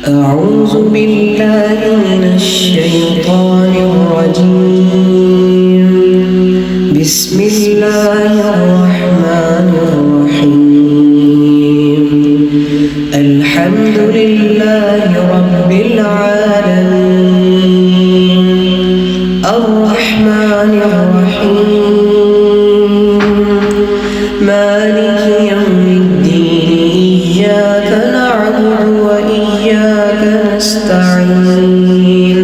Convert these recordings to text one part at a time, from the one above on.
أعوذ بالله من الشيطان الرجيم. بسم الله الرحمن الرحيم. الحمد لله رب العالمين الرحمن الرحيم مالك يوم الدين إياك نعبد وإياك نستعين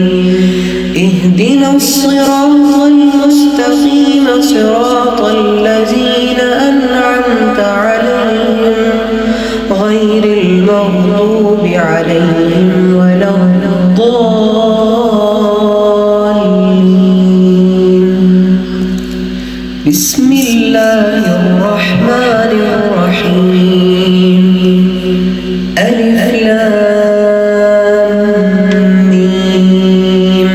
اهدنا الصراط المستقيم صراط الذين أنعمت عليهم غير المغضوب عليهم ولا الضالين. بسم الله الرحمن الرحيم. ألف لام ميم.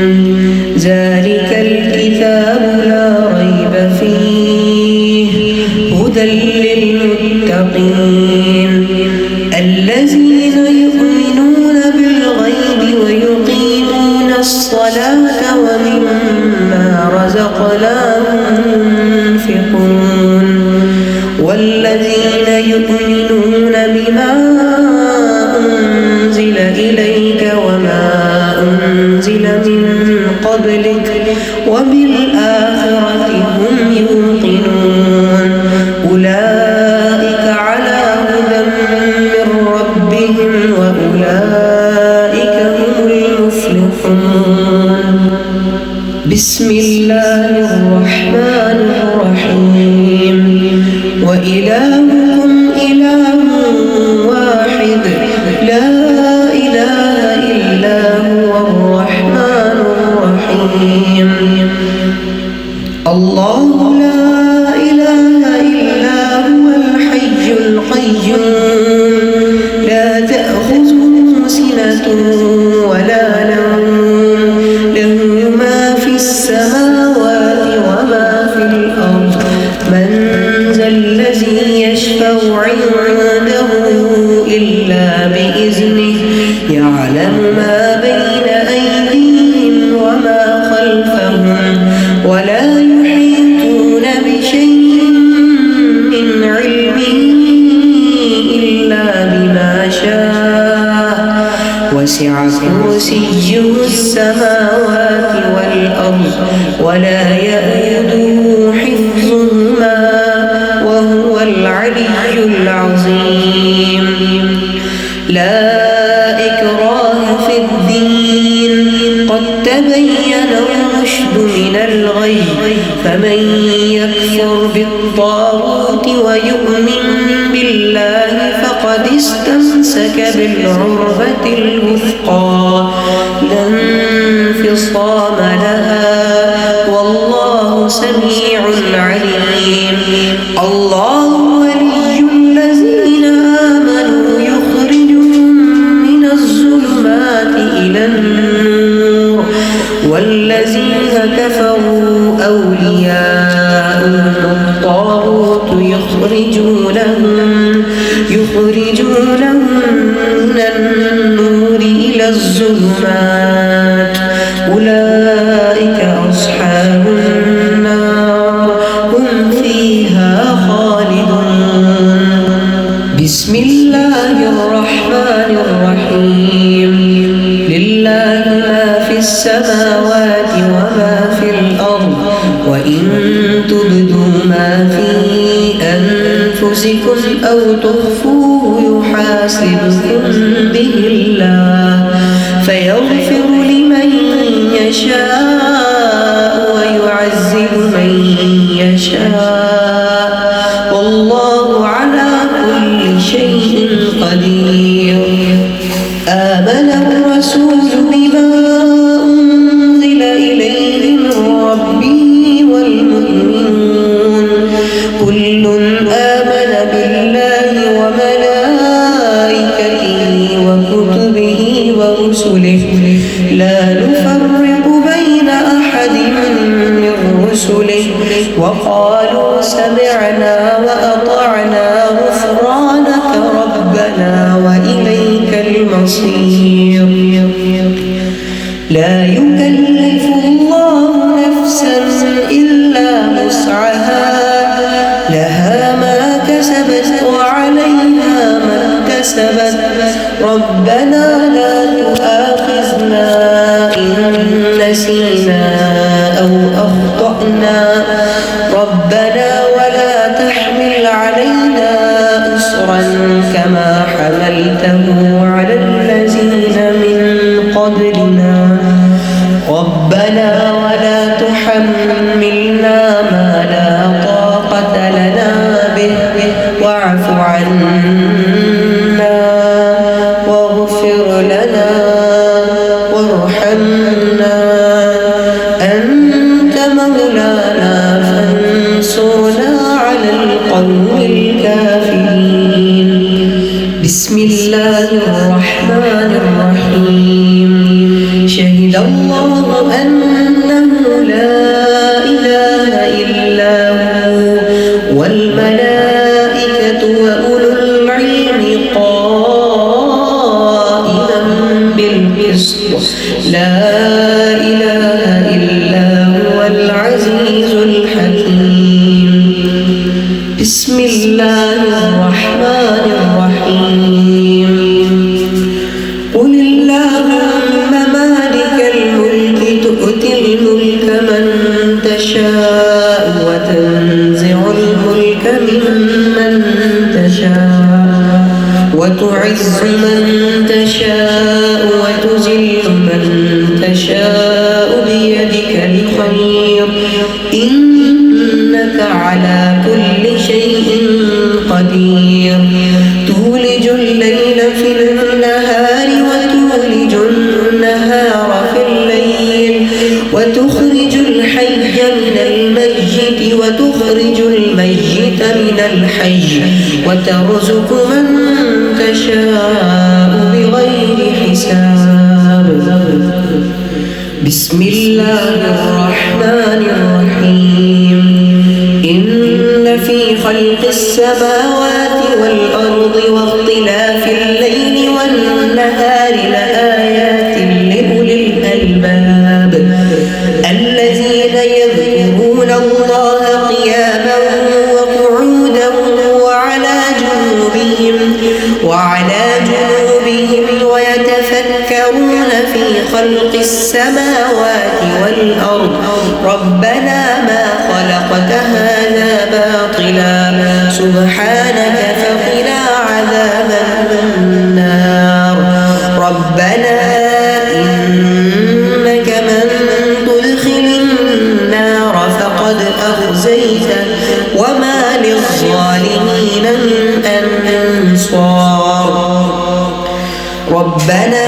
ذلك الكتاب لا ريب فيه هدى للمتقين الذين يؤمنون بالغيب ويقيمون الصلاة ومما رزقناهم ينفقون والذين يؤمنون بما أنزل إليك وما أنزل من قبلك وبالآخرة هم يوقنون أولئك على هدى من ربهم وأولئك هم المفلحون. بسم الله الرحمن الرحيم. وإلهكم إله واحد لا إله إلا هو الرحمن الرحيم. الله لا إله إلا هو الحي القيوم لا تأخذه سنة ولا نوم له ما في السماوات وما في الأرض من ذا الذي يشفع عنده إلا بإذنه يعلم ما بين أيديهم وما خلفهم ولا يحيطون بشيء من علمه إلا بما شاء وسع كرسيه السماوات والأرض ولا يئوده حفظهما وهو العلي العظيم. لا إكراه في الدين قد تبين الرشد من الغي فمن يكفر بالطاغوت ويؤمن بالله فقد استمسك بالعروة الوثقى لا انفصام لها والله سميع عليم. الله ولي الذين آمنوا يخرجهم من الظلمات إلى النور والذين كفروا أولياؤهم الطاغوت يخرجونهم من النور إلى الظلمات أولئك أصحاب النار هم فيها خالدون. بسم الله الرحمن الرحيم. لله ما في السماوات وما في الأرض وإن تبدوا ما في أنفسكم أو تخفوه يحاسبكم به الله فيغفر لمن يشاء ويعذب من يشاء والله على كل شيء قدير. آمن الرسول بما أنزل إليه من ربه والمؤمنون كل آمن بالله وملائكته وكتبه ورسله لا نفرق بين أحد من رسله وقالوا سمعنا وأطعنا غفرانك ربنا وإليك المصير. ربنا لا تؤاخذنا إن نسينا أو أخطأنا ربنا ولا تحمل علينا إصرا كما حملته على الذين من قبلنا ربنا ولا تحملنا ما لا طاقة لنا به واعف عنا واغفر لنا وارحمنا أنت مولانا فانصرنا على القوم الكافرين. بسم الله الرحمن الرحيم. شهد الله أنه لا إله إلا هو والملائكة وأولو العلم قائما بالقسط لا إله إلا هو العزيز الحكيم. بسم الله الرحمن الرحيم. قل اللهم مالك الملك تؤتي الملك من تشاء وتنزع الملك ممن تشاء وتعز من تشاء وتذل من تشاء بيدك الخير إنك على كل شيء قدير. تولج الليل في النهار وتولج النهار في الليل وتخرج الحي من الميت وتخرج الميت من الحي وترزق من تشاء بغير حساب. بسم الله الرحمن الرحيم. إن في خلق السماوات والأرض واختلاف الليل والنهار لآيات لأولي الألباب الذين يذكرون الله قياما وقعودا وعلى جنوبهم ويتفكرون في خلق السماوات والأرض ربنا ما خلقت هذا باطلا سبحانك فقنا عذاب النار. ربنا إنك من تدخل النار فقد أخزيته وما للظالمين من أنصار. ربنا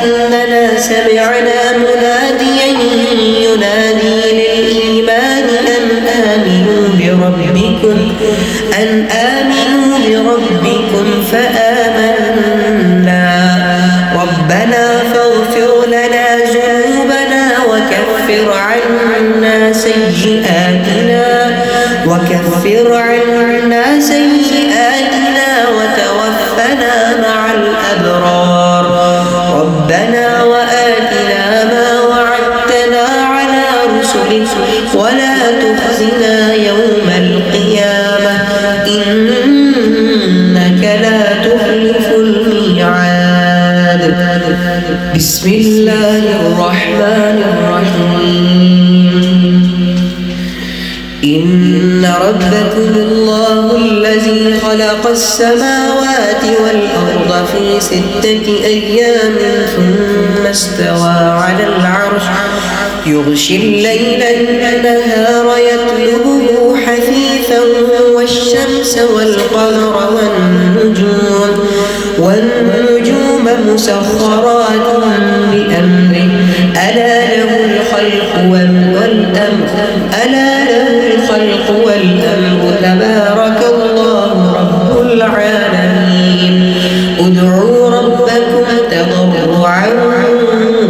إننا سمعنا مناديا ينادي للإيمان أن آمنوا بربكم فآمنا. ربنا فاغفر لنا ذنوبنا وكفر عنا سيئاتنا وتوفنا مع الأبرار. ربنا وآتنا ما وعدتنا على رسلك ولا تخزنا يوم القيامة إنك لا تخلف الميعاد. بسم الله الرحمن الرحيم. إن ربكم الله الذي خلق السماوات والأرض في 6 أيام ثم استوى على العرش يغشي الليل النهار يطلبه حثيثا والشمس والقمر والنجوم مسخرات بأمره ألا له الخلق والأمر تبارك الله رب العالمين. ادعوا ربكم تضرعا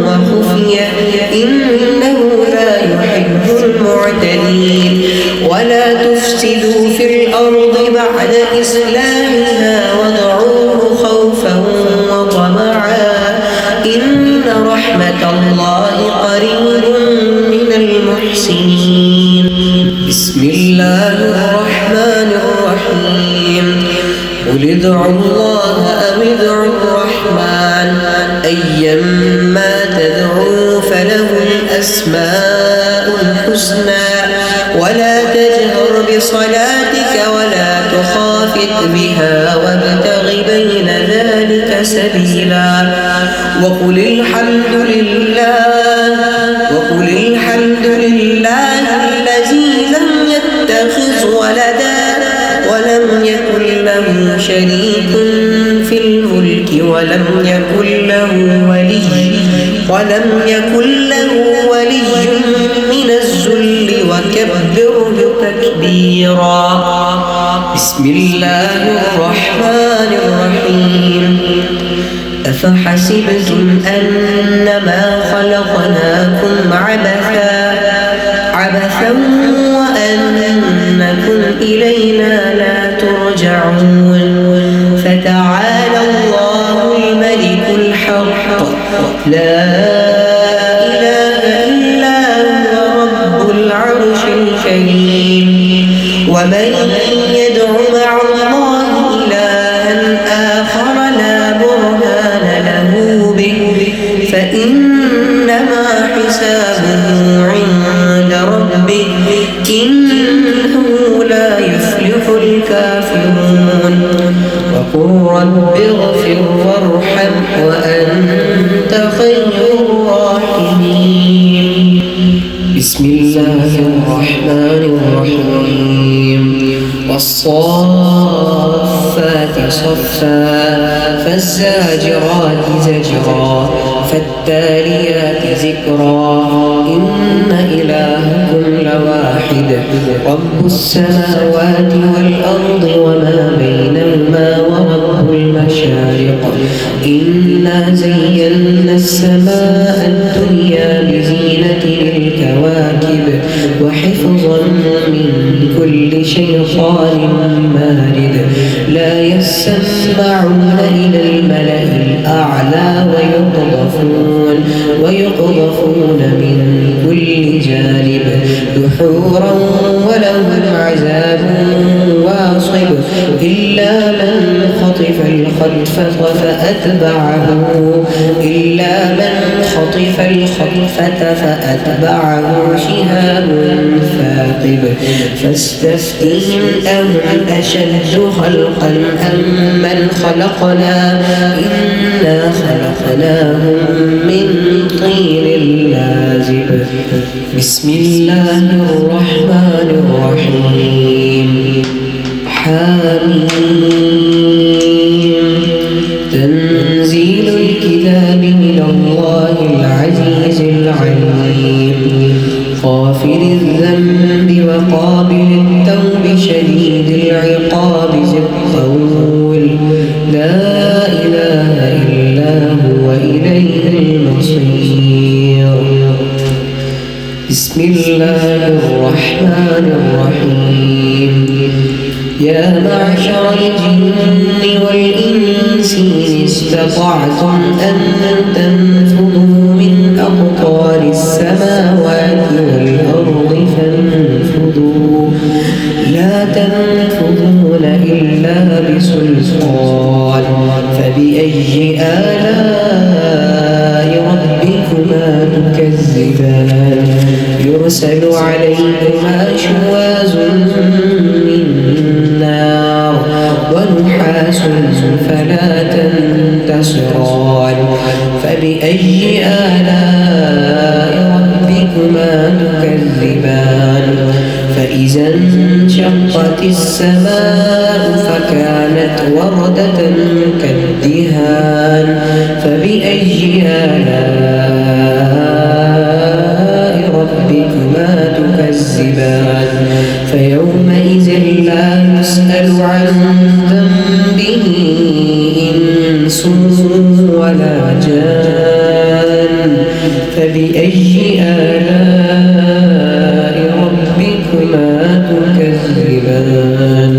وخفيا إنه لا يحب المعتدين. ولا تفسدوا في الأرض بعد إصلاحها وادعوه خوفا وطمعا إن رحمة الله قريب من المحسنين. بسم الله الرحمن الرحيم. قل ادعوا الله أو ادعوا الرحمن أيما تدعوا فله الأسماء الحسنى ولا تجهر بصلاتك ولا تخافت بها وابتغ بين ذلك سبيلا وقل الحمد لله الذي لم يتخذ ولدا ولم يكن له شريك في الملك ولم يكن له ولي من الذل وكبره تكبيرا. بسم الله الرحمن الرحيم. أفحسبتم أنما خلقناكم عبثا وأنكم إلينا لا ترجعون فتعالى الله الملك الحق لا إله إلا هو رب العرش الكريم. ومن يدع مع الله إلها آخر لا برهان له به فإنما حسابه عند ربه إنه لا يفلح الكافرون. وقل رب اغفر وارحم وأنت خير الراحمين. بسم الله الرحمن الرحيم. والصافات صفا فالزاجرات زجرا فالتاليات ذكرا إن إلهكم لواحد رب السماوات والأرض وما بينهما ورب المشارق. إنا زينا السماء الدنيا بزينة الكواكب وحفظا من كل شيطان مارد. لا يسمعون إلى الملأ الأعلى ويقذفون من كل جانب دحورا ولهم عذاب واصب إلا من خطف الخطفة فأتبعه شهاب ثاقب. فاستفتهم أهم أشد خلقا أم من خلقنا إنا خلقناهم من طين لازب. بسم الله الرحمن الرحيم. حميم. تنزيل الكتاب من الله العزيز العليم. غافر الذنب وقابل التوب شديد العقاب ذي الطول لا إله إلا هو إليه المصير. بسم الله الرحمن الرحيم. يا معشر الجن والإنس إن استطعتم أن تنفذوا من أقطار السماوات والأرض فانفذوا لا تنفذون إلا بسلطان. فبأي آلاء ربكما تكذبان. يرسل عليكما شواظ من نار ونحاس فلا تنتصران. فبأي آلاء ربكما تكذبان. فإذا انشقت السماء فكانت وردة كالدهان. فبأي آلاء ربكما تكذبان. فيومئذ لا يسأل عن ذنبه إنس ولا جان. فبأي آلاء ربكما تكذبان.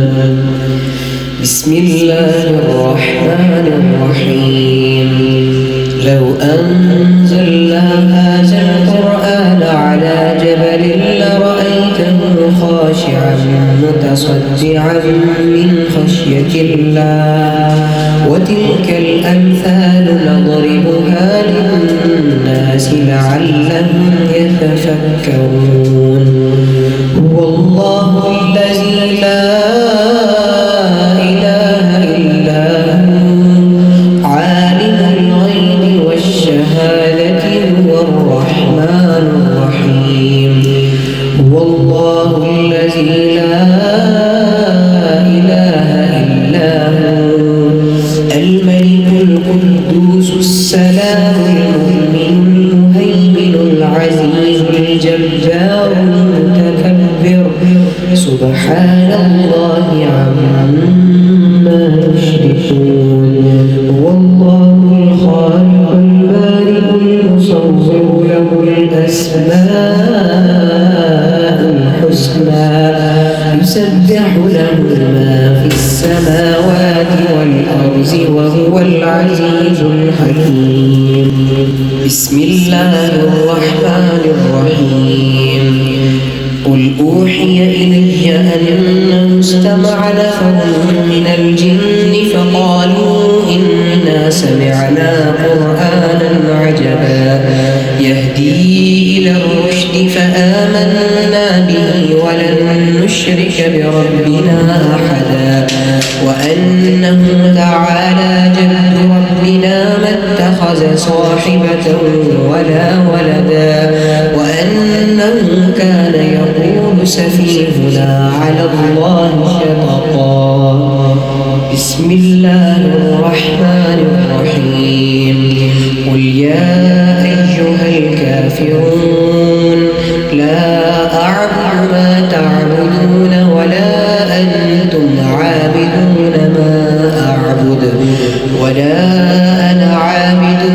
بسم الله الرحمن الرحيم. لو أنزلنا هذا القرآن على جبل لرأيته خاشعا متصدعا من خشية الله وتلك الأمثال نضربها للناس لعلهم يتفكرون هو الله الذي لا إله إلا هو عالم الغيب والشهادة هو الرحمن الرحيم هو الله الذي لا إله إلا هو الملك القدوس السلام المؤمن المهيمن العزيز الجبار المتكبر سبحان الله عما يشركون هو الله الخالق البارئ المصور له الأسماء الحسنى يسبح له ما في السماوات والأرض وهو العزيز الحكيم بسم الله الرحمن الرحيم قل أوحي إلي أنه استمع نفر من الجن فقالوا إنا سمعنا قرآنا عجبا يهدي إلى الرشد فآمنا به ولن نشرك بربنا أحدا وأنه تعالى جد ربنا ما اتخذ صاحبة ولا ولدا وأنه كان يقول سفيهنا على الله شططا بسم الله الرحمن الرحيم قل يا أيها الكافرون لا أعبد ما تعبدون ولا أنتم عابدون ما أعبد ولا أنا عابد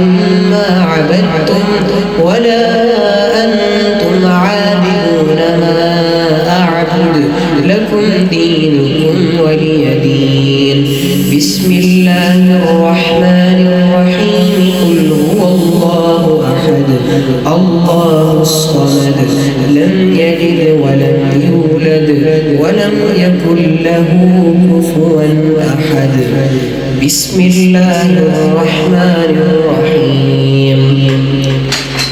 ما عبدتم ولا أنتم عابدون ما أعبد لكم دينكم ولي دين بسم الله الرحمن الرحيم قل هو الله أحد الله الصمد لم يلد ولم يولد ولم يكن له كفوا أحد بسم الله الرحمن الرحيم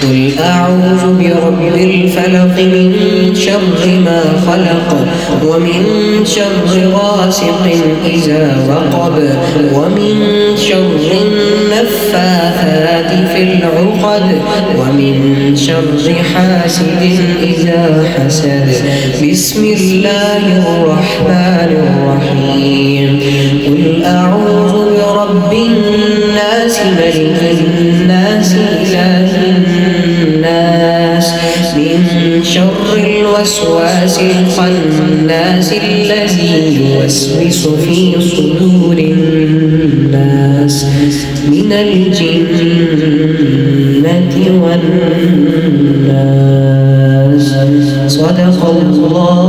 قل أعوذ برب الفلق من شر ما خلق ومن شر غاسق إذا وقب ومن شر النفاثات في العقد ومن شر حاسد إذا حسد بسم الله الرحمن الرحيم قل أعوذ برب الناس ملك الناس إله الناس من شر الوسواس الخناس الذي يوسوس في صدور الناس من الجنة والناس صدق الله